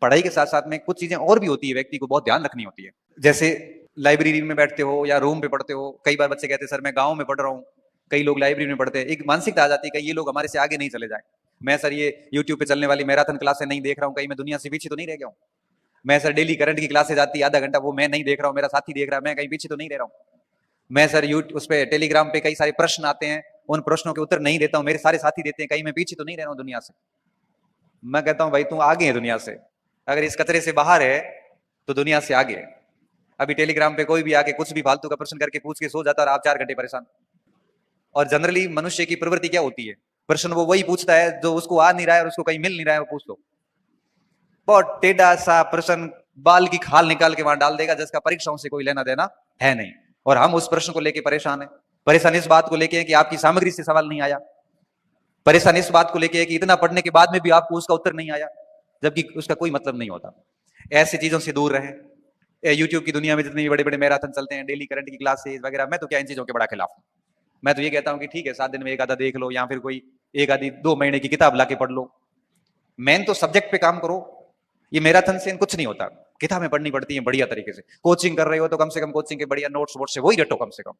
पढ़ाई के साथ साथ में कुछ चीजें और भी होती है, व्यक्ति को बहुत ध्यान रखनी होती है। जैसे लाइब्रेरी में बैठते हो या रूम पे पढ़ते हो, कई बार बच्चे कहते हैं सर मैं गांव में पढ़ रहा हूँ, कई लोग लाइब्रेरी में पढ़ते हैं, एक मानसिकता आ जाती है कि ये लोग हमारे से आगे नहीं चले जाए। मैं सर ये यूट्यूब पे चलने वाली मैराथन क्लासें नहीं देख रहा हूँ, कहीं मैं दुनिया से पीछे तो नहीं रह गया हूँ। मैं सर डेली करंट की क्लासेज आती है आधा घंटा, वो मैं नहीं देख रहा हूँ, मेरा साथी देख रहा है, मैं कहीं पीछे तो नहीं रह रहा हूँ। मैं सर उस पे टेलीग्राम पे कई सारे प्रश्न आते हैं, उन प्रश्नों के उत्तर नहीं देता हूँ, मेरे सारे साथी देते हैं, कहीं मैं पीछे तो नहीं रह रहा हूँ दुनिया से। मैं कहता हूँ भाई तू आगे है दुनिया से, अगर इस कचरे से बाहर है तो दुनिया से आगे है। अभी टेलीग्राम पे कोई भी आके कुछ भी फालतू का प्रश्न करके पूछ के सो जाता है और आप 4 घंटे परेशान। और जनरली मनुष्य की प्रवृत्ति क्या होती है, प्रश्न वो वही पूछता है जो उसको आ नहीं रहा है और उसको कहीं मिल नहीं रहा है, वो पूछ लो। बहुत टेढ़ा सा प्रश्न, बाल की खाल निकाल के वहां डाल देगा, जिसका परीक्षाओं से कोई लेना देना है नहीं। और हम उस प्रश्न को लेके परेशान है। परेशान इस बात को लेके है कि आपकी सामग्री से सवाल नहीं आया, परेशान इस बात को लेके है कि इतना पढ़ने के बाद में भी आपको उसका उत्तर नहीं आया, जबकि उसका कोई मतलब नहीं होता। ऐसी चीजों से दूर रहें। यूट्यूब की दुनिया में जितने भी बड़े बड़े मैराथन चलते हैं, डेली करंट की क्लासेस वगैरह, मैं तो क्या इन चीजों के बड़ा खिलाफ हूँ। मैं तो ये कहता हूँ कि ठीक है 7 दिन में एक आधा देख लो, या फिर कोई एक आधी 2 महीने की किताब लाके पढ़ लो, मेन तो सब्जेक्ट पे काम करो। ये मैराथन से कुछ नहीं होता, किताबें पढ़नी पड़ती हैं बढ़िया तरीके से। कोचिंग कर रहे हो तो कम से कम कोचिंग के बढ़िया नोट्स वोट्स से वही रटो कम से कम।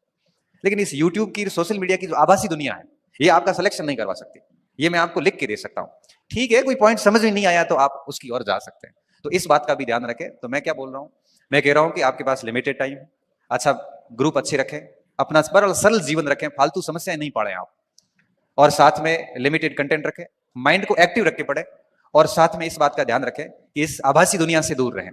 लेकिन इस यूट्यूब की, सोशल मीडिया की जो आभासी दुनिया है, ये आपका सिलेक्शन नहीं करवा सकती। ये मैं आपको लिख के दे सकता हूँ, ठीक है कोई पॉइंट समझ में नहीं आया तो आप उसकी ओर जा सकते हैं। तो इस बात का भी ध्यान रखें। तो मैं क्या बोल रहा हूँ, मैं कह रहा हूँ कि आपके पास लिमिटेड टाइम, अच्छा ग्रुप अच्छे रखें, अपना सरल जीवन रखें, फालतू समस्याएं नहीं पढ़ें आप, और साथ में लिमिटेड कंटेंट रखें, माइंड को एक्टिव रख के पढ़ें, और साथ में इस बात का ध्यान रखें कि इस आभासी दुनिया से दूर रहें।